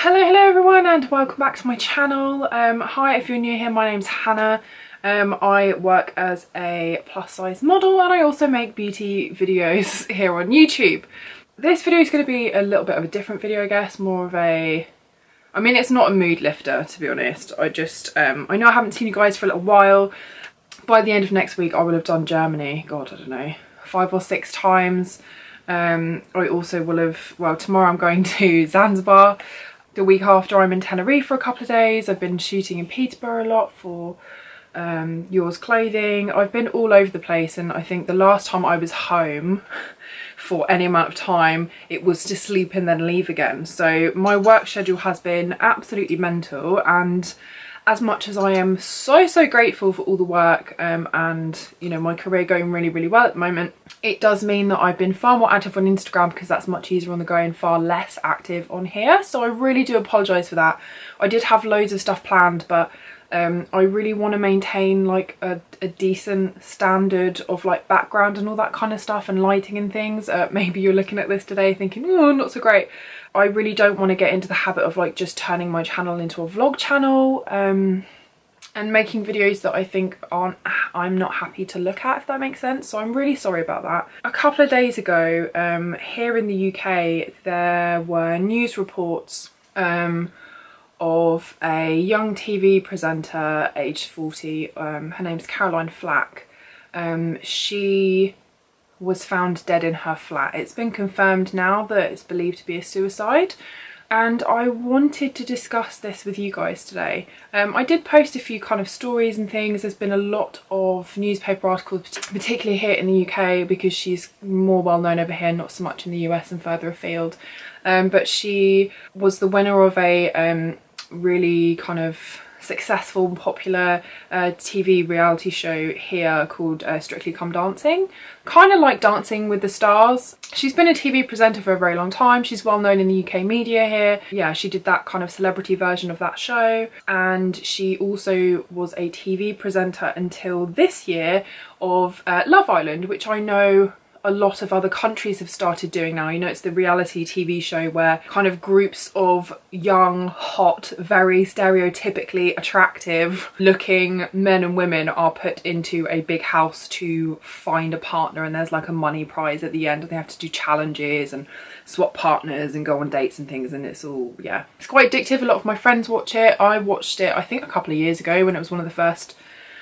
Hello everyone and welcome back to my channel. Hi, if you're new here, my name's Hannah. I work as a plus size model and I also make beauty videos here on YouTube. This video is going to be a little bit of a different video, I guess, more of a... I mean, it's not a mood lifter, to be honest. I know I haven't seen you guys for a little while. By the end of next week I will have done Germany, God, I don't know, 5 or 6 times. I also will have, well, tomorrow I'm going to Zanzibar. The week after I'm in Tenerife for a couple of days. I've been shooting in Peterborough a lot for Yours Clothing. I've been all over the place, and I think the last time I was home for any amount of time it was to sleep and then leave again. So my work schedule has been absolutely mental, and as much as I am so grateful for all the work and you know, my career going really well at the moment, it does mean that I've been far more active on Instagram because that's much easier on the go and far less active on here. So I really do apologise for that. I did have loads of stuff planned, but I really want to maintain like a decent standard of like background and all that kind of stuff and lighting and things. Maybe you're looking at this today thinking, oh, not so great. I really don't want to get into the habit of like just turning my channel into a vlog channel and making videos that I think I'm not happy to look at, if that makes sense. So I'm really sorry about that. A couple of days ago here in the UK there were news reports of a young TV presenter aged 40. Her name's Caroline Flack. She was found dead in her flat. It's been confirmed now that it's believed to be a suicide, and I wanted to discuss this with you guys today. I did post a few kind of stories and things. There's been a lot of newspaper articles, particularly here in the UK, because she's more well known over here, not so much in the US and further afield. But she was the winner of a really kind of successful and popular TV reality show here called Strictly Come Dancing. Kind of like Dancing with the Stars. She's been a TV presenter for a very long time. She's well known in the UK media here. Yeah, she did that kind of celebrity version of that show, and she also was a TV presenter until this year of Love Island, which I know a lot of other countries have started doing now. You know, it's the reality TV show where kind of groups of young, hot, very stereotypically attractive looking men and women are put into a big house to find a partner, and there's like a money prize at the end, and they have to do challenges and swap partners and go on dates and things, and it's all, yeah, it's quite addictive. A lot of my friends watch it. I watched it I think a couple of years ago when it was one of the first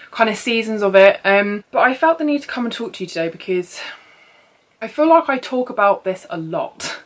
kind of seasons of it, but I felt the need to come and talk to you today because I feel like I talk about this a lot,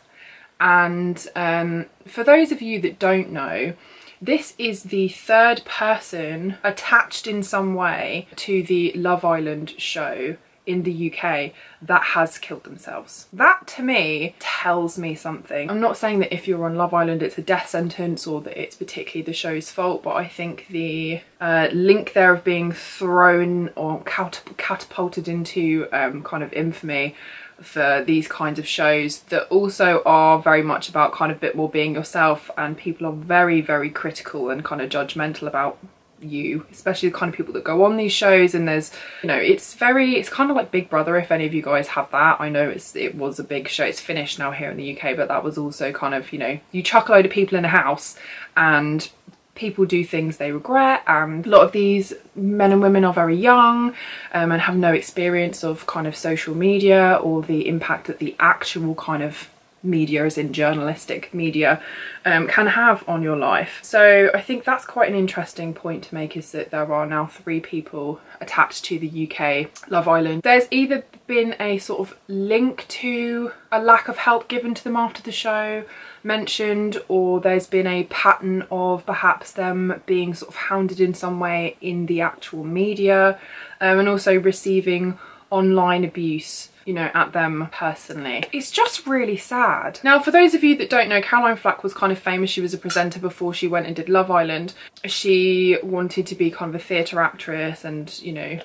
and for those of you that don't know, this is the third person attached in some way to the Love Island show in the UK that has killed themselves. That to me tells me something. I'm not saying that if you're on Love Island it's a death sentence or that it's particularly the show's fault, but I think the link there of being thrown or catapulted into kind of infamy for these kinds of shows that also are very much about kind of a bit more being yourself, and people are very critical and kind of judgmental about you, especially the kind of people that go on these shows. And there's, you know, it's kind of like Big Brother, if any of you guys have that. I know it was a big show. It's finished now here in the UK, but that was also kind of, you know, you chuck a load of people in a house and people do things they regret, and a lot of these men and women are very young and have no experience of kind of social media or the impact that the actual kind of media, as in journalistic media, can have on your life. So I think that's quite an interesting point to make, is that there are now 3 people attached to the UK Love Island. There's either been a sort of link to a lack of help given to them after the show mentioned, or there's been a pattern of perhaps them being sort of hounded in some way in the actual media, and also receiving online abuse, you know, at them personally. It's just really sad. Now, for those of you that don't know, Caroline Flack was kind of famous. She was a presenter before she went and did Love Island. She wanted to be kind of a theatre actress and, you know,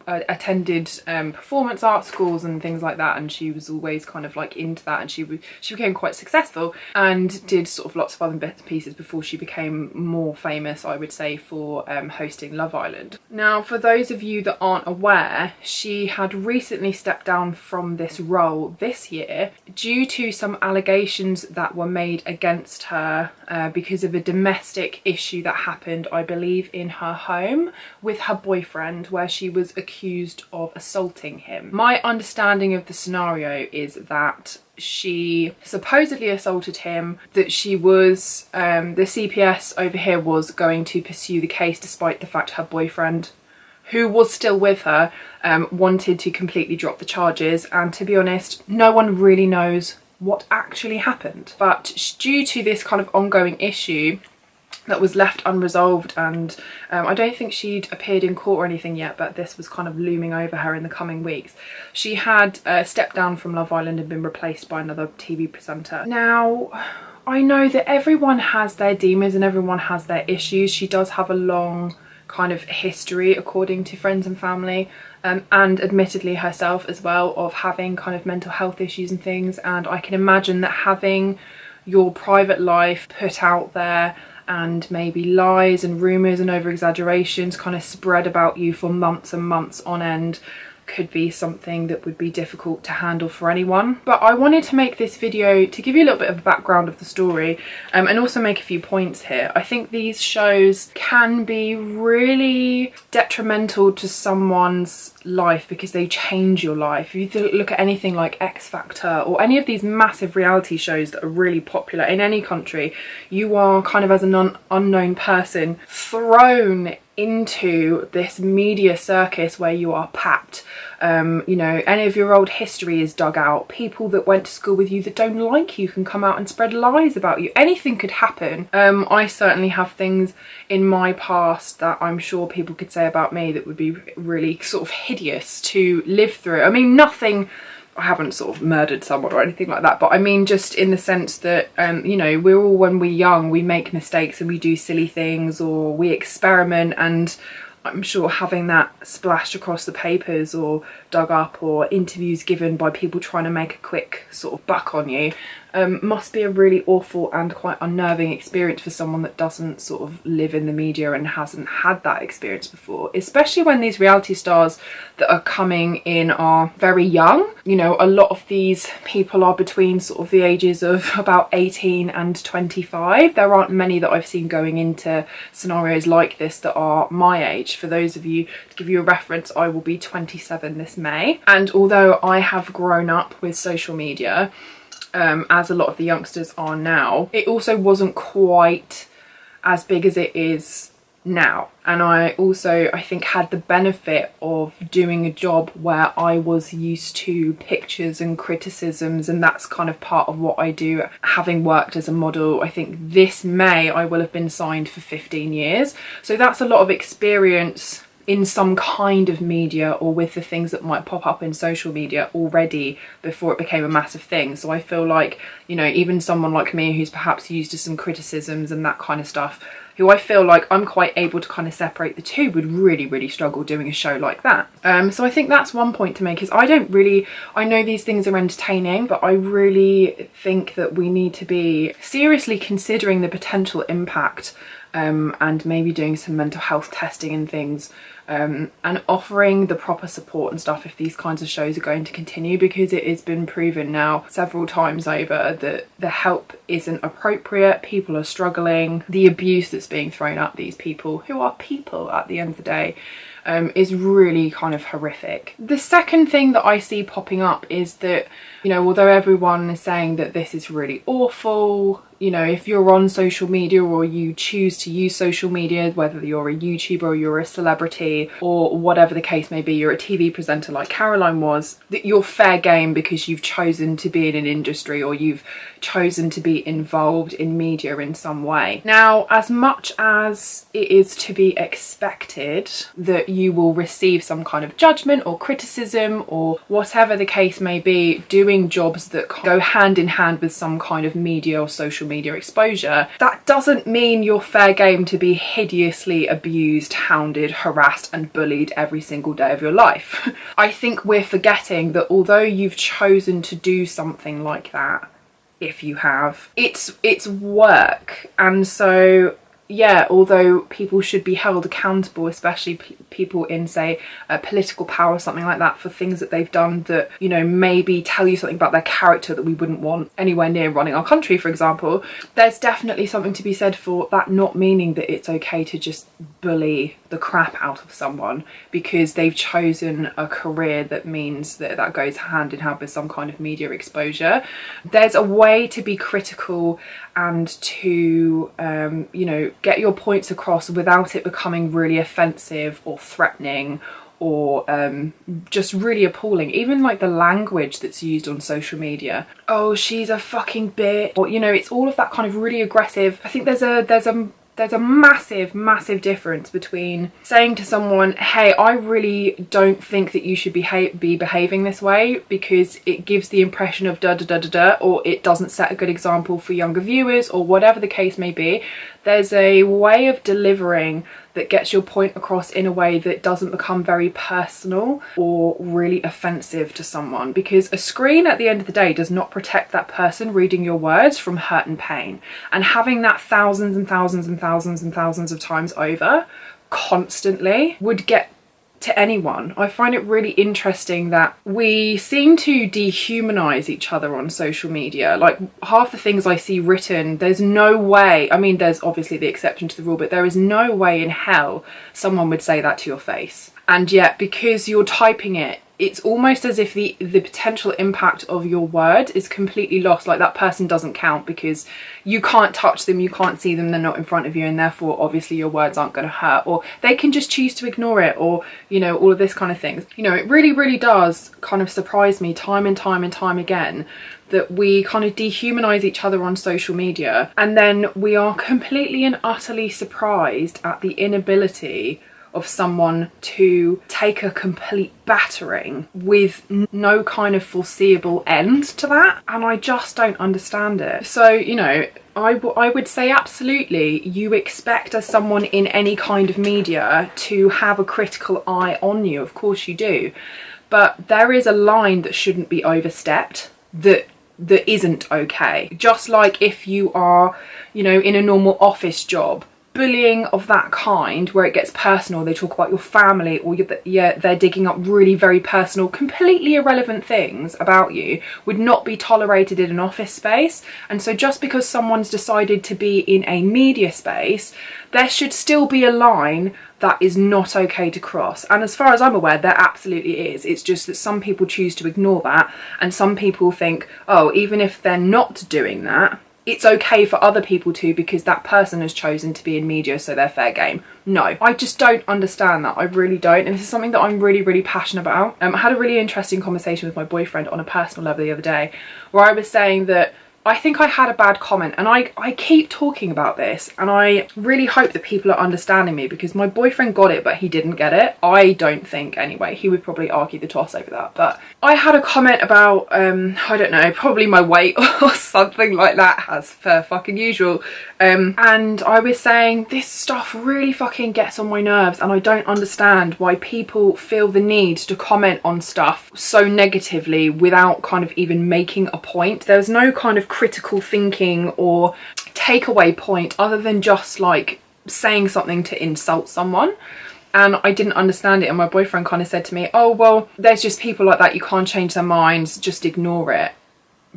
attended performance art schools and things like that, and she was always kind of like into that, and she became quite successful and did sort of lots of other bits and pieces before she became more famous, I would say, for hosting Love Island. Now, for those of you that aren't aware, she had recently stepped down from this role this year due to some allegations that were made against her because of a domestic issue that happened, I believe, in her home with her boyfriend, where she was accused of assaulting him. My understanding of the scenario is that she supposedly assaulted him, that she was, the CPS over here was going to pursue the case despite the fact her boyfriend, who was still with her, wanted to completely drop the charges, and to be honest, no one really knows what actually happened. But due to this kind of ongoing issue that was left unresolved, and I don't think she'd appeared in court or anything yet, but this was kind of looming over her in the coming weeks. She had stepped down from Love Island and been replaced by another TV presenter. Now, I know that everyone has their demons and everyone has their issues. She does have a long kind of history, according to friends and family, and admittedly herself as well, of having kind of mental health issues and things. And I can imagine that having your private life put out there and maybe lies and rumours and over-exaggerations kind of spread about you for months and months on end could be something that would be difficult to handle for anyone. But I wanted to make this video to give you a little bit of a background of the story, and also make a few points here. I think these shows can be really detrimental to someone's life because they change your life. If you look at anything like X Factor or any of these massive reality shows that are really popular in any country, you are kind of, as an unknown person, thrown into this media circus where you are papped. You know, any of your old history is dug out. People that went to school with you that don't like you can come out and spread lies about you. Anything could happen. I certainly have things in my past that I'm sure people could say about me that would be really sort of hideous to live through. I mean, nothing, I haven't sort of murdered someone or anything like that, but I mean just in the sense that, you know, we're all, when we're young, we make mistakes and we do silly things or we experiment, and I'm sure having that splashed across the papers or dug up, or interviews given by people trying to make a quick sort of buck on you, must be a really awful and quite unnerving experience for someone that doesn't sort of live in the media and hasn't had that experience before, especially when these reality stars that are coming in are very young. You know, a lot of these people are between sort of the ages of about 18 and 25. There aren't many that I've seen going into scenarios like this that are my age. For those of you, to give you a reference, I will be 27 this May, and although I have grown up with social media, as a lot of the youngsters are now, it also wasn't quite as big as it is now. And I also, I think, had the benefit of doing a job where I was used to pictures and criticisms, and that's kind of part of what I do. Having worked as a model, I think this May I will have been signed for 15 years. So that's a lot of experience in some kind of media, or with the things that might pop up in social media already before it became a massive thing. So I feel like, you know, even someone like me who's perhaps used to some criticisms and that kind of stuff, who I feel like I'm quite able to kind of separate the two, would really struggle doing a show like that. So I think that's one point to make, is I know these things are entertaining, but I really think that we need to be seriously considering the potential impact, and maybe doing some mental health testing and things, and offering the proper support and stuff if these kinds of shows are going to continue, because it has been proven now several times over that the help isn't appropriate. People are struggling. The abuse that's being thrown at these people, who are people at the end of the day, is really kind of horrific. The second thing that I see popping up is that, you know, although everyone is saying that this is really awful, you know, if you're on social media or you choose to use social media, whether you're a YouTuber or you're a celebrity or whatever the case may be, you're a TV presenter like Caroline was, that you're fair game because you've chosen to be in an industry or you've chosen to be involved in media in some way. Now, as much as it is to be expected that you will receive some kind of judgment or criticism or whatever the case may be, doing jobs that go hand in hand with some kind of media or social social media exposure, that doesn't mean you're fair game to be hideously abused, hounded, harassed and bullied every single day of your life. I think we're forgetting that although you've chosen to do something like that, if you have, it's work. And so yeah, although people should be held accountable, especially people in, say, political power or something like that, for things that they've done that, you know, maybe tell you something about their character that we wouldn't want anywhere near running our country, for example, there's definitely something to be said for that not meaning that it's okay to just bully the crap out of someone because they've chosen a career that means that goes hand in hand with some kind of media exposure. There's a way to be critical and to, you know, get your points across without it becoming really offensive or threatening or just really appalling. Even like the language that's used on social media. Oh, she's a fucking bitch. Or, you know, it's all of that kind of really aggressive. I think there's a massive difference between saying to someone, hey, I really don't think that you should be behaving this way because it gives the impression of da da da da da, or it doesn't set a good example for younger viewers, or whatever the case may be. There's a way of delivering that gets your point across in a way that doesn't become very personal or really offensive to someone, because a screen at the end of the day does not protect that person reading your words from hurt and pain. And having that thousands and thousands and thousands and thousands of times over constantly would get to anyone. I find it really interesting that we seem to dehumanize each other on social media. Like, half the things I see written, there's no way, I mean, there's obviously the exception to the rule, but there is no way in hell someone would say that to your face. And yet, because you're typing it, it's almost as if the potential impact of your word is completely lost. Like, that person doesn't count because you can't touch them, you can't see them, they're not in front of you, and therefore obviously your words aren't going to hurt, or they can just choose to ignore it, or, you know, all of this kind of things. You know, it really does kind of surprise me time and time again that we kind of dehumanize each other on social media, and then we are completely and utterly surprised at the inability of someone to take a complete battering with no kind of foreseeable end to that. And I just don't understand it. So, you know, I would say absolutely you expect as someone in any kind of media to have a critical eye on you. Of course you do. But there is a line that shouldn't be overstepped, that isn't okay. Just like if you are, you know, in a normal office job, bullying of that kind where it gets personal, they talk about your family, or they're digging up really very personal, completely irrelevant things about you, would not be tolerated in an office space. And so just because someone's decided to be in a media space, there should still be a line that is not okay to cross. And as far as I'm aware, there absolutely is. It's just that some people choose to ignore that, and some people think, oh, even if they're not doing that, it's okay for other people to, because that person has chosen to be in media, so they're fair game. No, I just don't understand that. I really don't. And this is something that I'm really passionate about. I had a really interesting conversation with my boyfriend on a personal level the other day, where I was saying that I think I had a bad comment, and I keep talking about this, and I really hope that people are understanding me, because my boyfriend got it but he didn't get it. I don't think, anyway. He would probably argue the toss over that. But I had a comment about I don't know, probably my weight or something like that, as per fucking usual, and I was saying this stuff really fucking gets on my nerves, and I don't understand why people feel the need to comment on stuff so negatively without kind of even making a point. There's no kind of critical thinking or takeaway point other than just like saying something to insult someone. And I didn't understand it, and my boyfriend kind of said to me, oh well, there's just people like that, you can't change their minds, just ignore it,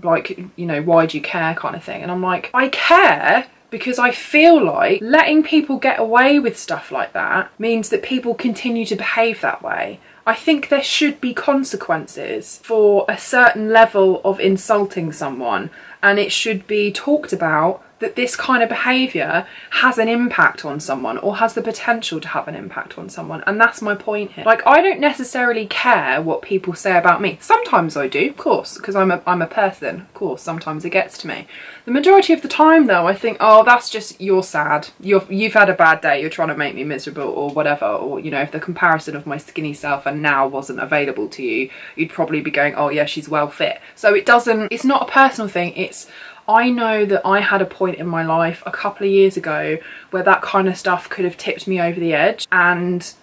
like, you know, why do you care, kind of thing. And I'm like, I care because I feel like letting people get away with stuff like that means that people continue to behave that way. I think there should be consequences for a certain level of insulting someone, and it should be talked about that this kind of behaviour has an impact on someone, or has the potential to have an impact on someone. And that's my point here. Like, I don't necessarily care what people say about me. Sometimes I do, of course, because I'm a person. Of course, sometimes it gets to me. The majority of the time though, I think, oh, that's just, you're sad. You've had a bad day, you're trying to make me miserable, or whatever. Or, you know, if the comparison of my skinny self and now wasn't available to you, you'd probably be going, oh yeah, she's well fit. So it's not a personal thing. It's, I know that I had a point in my life a couple of years ago where that kind of stuff could have tipped me over the edge, and,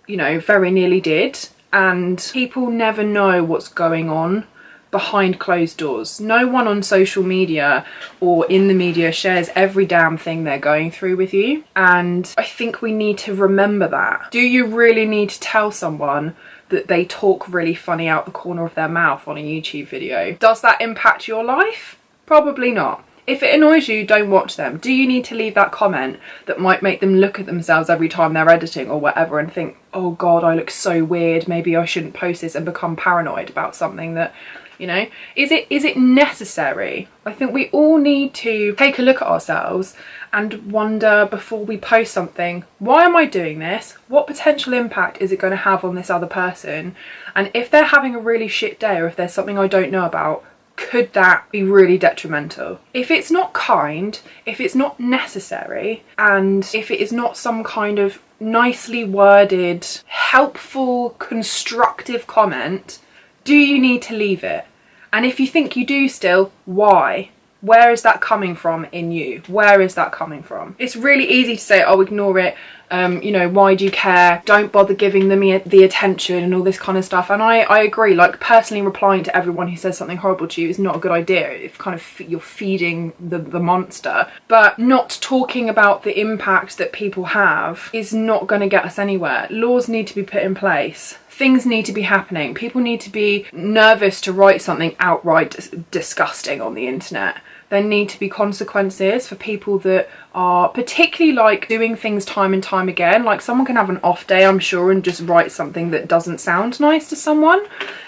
you know, very nearly did. And people never know what's going on behind closed doors. No one on social media or in the media shares every damn thing they're going through with you. And I think we need to remember that. Do you really need to tell someone that they talk really funny out the corner of their mouth on a YouTube video? Does that impact your life? Probably not. If it annoys you, don't watch them. Do you need to leave that comment that might make them look at themselves every time they're editing or whatever and think, oh God, I look so weird, maybe I shouldn't post this, and become paranoid about something that, you know, is it necessary? I think we all need to take a look at ourselves and wonder before we post something, why am I doing this? What potential impact is it going to have on this other person? And if they're having a really shit day, or if there's something I don't know about, could that be really detrimental? If it's not kind, if it's not necessary, and if it is not some kind of nicely worded, helpful, constructive comment, do you need to leave it? And if you think you do still, why? Where is that coming from in you? Where is that coming from? It's really easy to say, oh, ignore it. You know, why do you care? Don't bother giving them the attention and all this kind of stuff. And I agree, like, personally replying to everyone who says something horrible to you is not a good idea. If kind of you're feeding the monster. But not talking about the impact that people have is not going to get us anywhere. Laws need to be put in place. Things need to be happening. People need to be nervous to write something outright disgusting on the internet. There need to be consequences for people that are particularly like doing things time and time again. Like, someone can have an off day, I'm sure, and just write something that doesn't sound nice to someone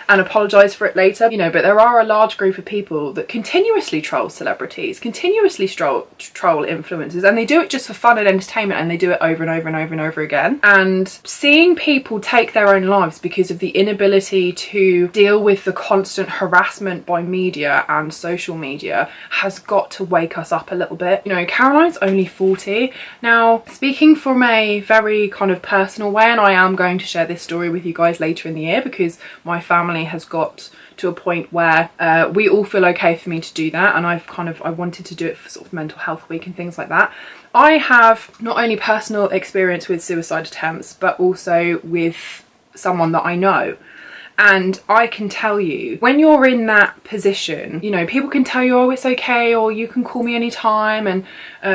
and apologise for it later, you know, but there are a large group of people that continuously troll celebrities, continuously troll influencers, and they do it just for fun and entertainment, and they do it over and over and over and over again. And seeing people take their own lives because of the inability to deal with the constant harassment by media and social media has got to wake us up a little bit. You know, Caroline's only 40. Now, speaking from a very kind of personal way, and I am going to share this story with you guys later in the year because my family has got to a point where we all feel okay for me to do that, and I wanted to do it for sort of mental health week and things like that. I have not only personal experience with suicide attempts, but also with someone that I know. And I can tell you, when you're in that position, you know, people can tell you, oh, it's okay, or you can call me anytime, and,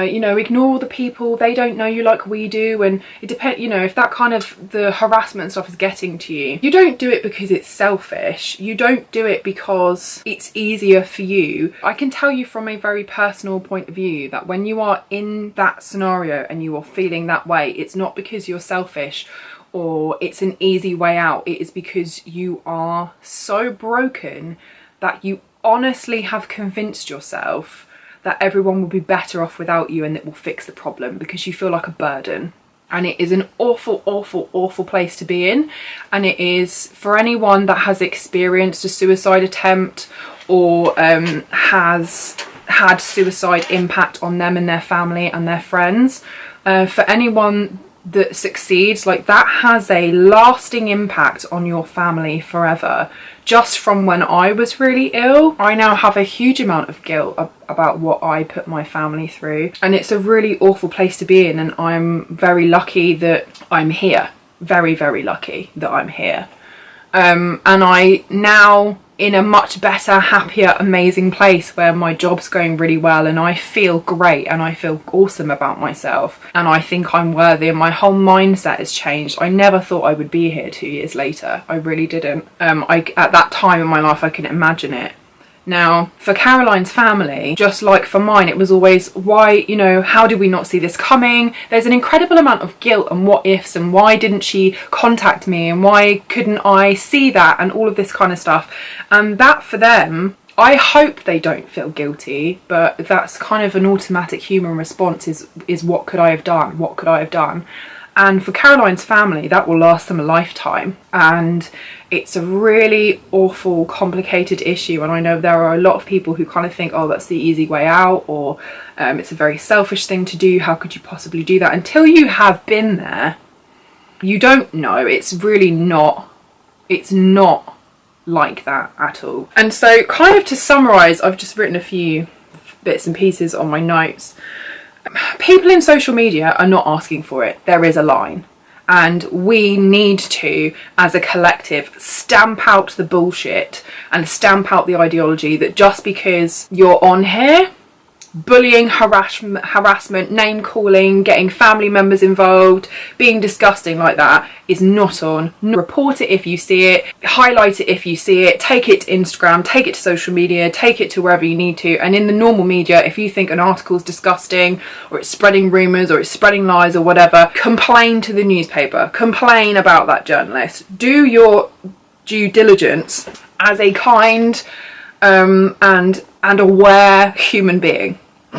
you know, ignore the people, they don't know you like we do. And it depends, you know, if that kind of the harassment and stuff is getting to you, you don't do it because it's selfish. You don't do it because it's easier for you. I can tell you from a very personal point of view that when you are in that scenario and you are feeling that way, it's not because you're selfish or it's an easy way out. It is because you are so broken that you honestly have convinced yourself that everyone will be better off without you and it will fix the problem, because you feel like a burden. And it is an awful, awful, awful place to be in. And it is for anyone that has experienced a suicide attempt or has had suicide impact on them and their family and their friends. For anyone that succeeds, like, that has a lasting impact on your family forever. Just from when I was really ill, I now have a huge amount of guilt about what I put my family through, and it's a really awful place to be in. And I'm very lucky that I'm here, very, very lucky that I'm here. And I now in a much better, happier, amazing place where my job's going really well and I feel great and I feel awesome about myself and I think I'm worthy, and my whole mindset has changed. I never thought I would be here 2 years later. I really didn't. At that time in my life I couldn't imagine it. Now, for Caroline's family, just like for mine, it was always, why, you know, how did we not see this coming? There's an incredible amount of guilt and what ifs, and why didn't she contact me, and why couldn't I see that, and all of this kind of stuff. And that, for them, I hope they don't feel guilty, but that's kind of an automatic human response, is what could I have done? What could I have done? And for Caroline's family, that will last them a lifetime. And it's a really awful, complicated issue. And I know there are a lot of people who kind of think, oh, that's the easy way out, or it's a very selfish thing to do. How could you possibly do that? Until you have been there, you don't know. It's really not, it's not like that at all. And so, kind of to summarise, I've just written a few bits and pieces on my notes. People in social media are not asking for it. There is a line. And we need to, as a collective, stamp out the bullshit and stamp out the ideology that just because you're on here, bullying, harassment, name calling, getting family members involved, being disgusting like that is not on. Report it if you see it, highlight it if you see it, take it to Instagram, take it to social media, take it to wherever you need to. And in the normal media, if you think an article is disgusting or it's spreading rumours or it's spreading lies or whatever, complain to the newspaper, complain about that journalist. Do your due diligence as a kind and aware human being.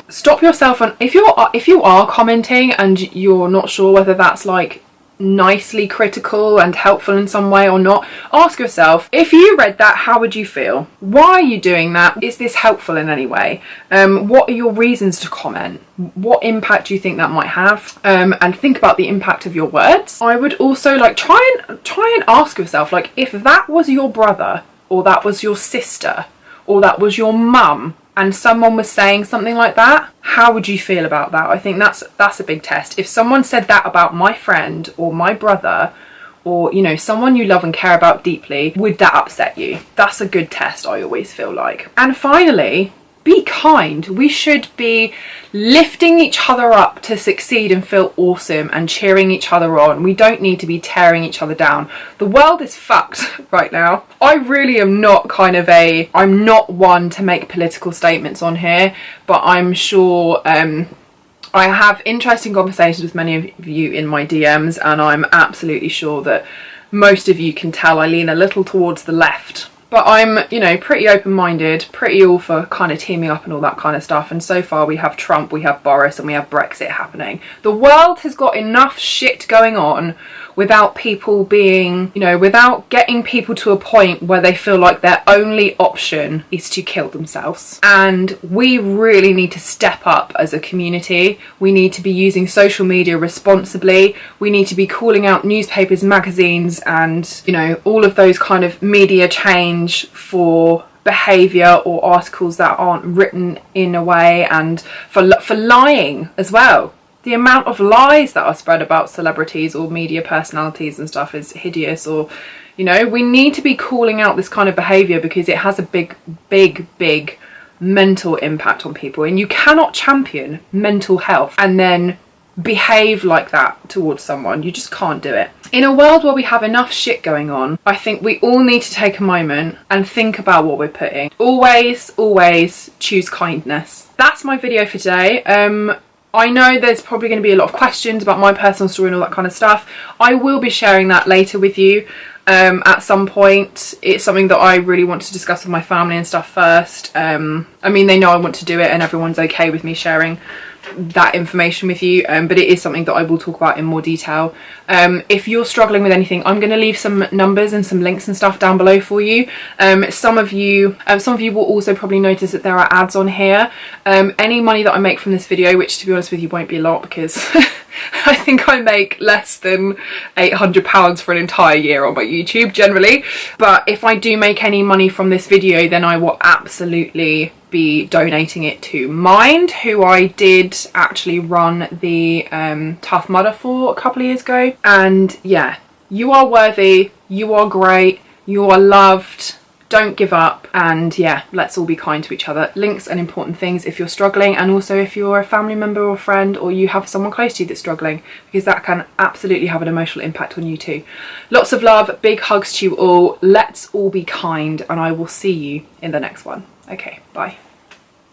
Stop yourself on if you are commenting and you're not sure whether that's like nicely critical and helpful in some way or not, ask yourself, if you read that, how would you feel? Why are you doing that? Is this helpful in any way? What are your reasons to comment? What impact do you think that might have? And think about the impact of your words. I would also like try and ask yourself, like, if that was your brother or that was your sister or that was your mum and someone was saying something like that, how would you feel about that? I think that's a big test. If someone said that about my friend or my brother or, you know, someone you love and care about deeply, would that upset you? That's a good test, I always feel like. And finally, be kind. We should be lifting each other up to succeed and feel awesome and cheering each other on. We don't need to be tearing each other down. The world is fucked right now. I really am not I'm not one to make political statements on here, but I'm sure I have interesting conversations with many of you in my DMs, and I'm absolutely sure that most of you can tell I lean a little towards the left. But I'm, you know, pretty open-minded, pretty all for kind of teaming up and all that kind of stuff. And so far we have Trump, we have Boris, and we have Brexit happening. The world has got enough shit going on without people being, you know, without getting people to a point where they feel like their only option is to kill themselves. And we really need to step up as a community. We need to be using social media responsibly. We need to be calling out newspapers, magazines, and, you know, all of those kind of media change for behaviour or articles that aren't written in a way, and for lying as well. The amount of lies that are spread about celebrities or media personalities and stuff is hideous. Or, you know, we need to be calling out this kind of behaviour because it has a big mental impact on people. And you cannot champion mental health and then behave like that towards someone. You just can't do it. In a world where we have enough shit going on, I think we all need to take a moment and think about what we're putting. Always choose kindness. That's my video for today. I know there's probably going to be a lot of questions about my personal story and all that kind of stuff. I will be sharing that later with you at some point. It's something that I really want to discuss with my family and stuff first. I mean, they know I want to do it and everyone's okay with me sharing that information with you, but it is something that I will talk about in more detail. If you're struggling with anything, I'm going to leave some numbers and some links and stuff down below for you. Some of you will also probably notice that there are ads on here. Any money that I make from this video, which to be honest with you won't be a lot because I think I make less than £800 for an entire year on my YouTube generally, but if I do make any money from this video, then I will absolutely be donating it to Mind, who I did actually run the Tough Mudder for a couple of years ago. And yeah, you are worthy, you are great, you are loved, don't give up, and yeah, let's all be kind to each other. Links and important things if you're struggling, and also if you're a family member or friend or you have someone close to you that's struggling, because that can absolutely have an emotional impact on you too. Lots of love, big hugs to you all. Let's all be kind, and I will see you in the next one. Okay, bye.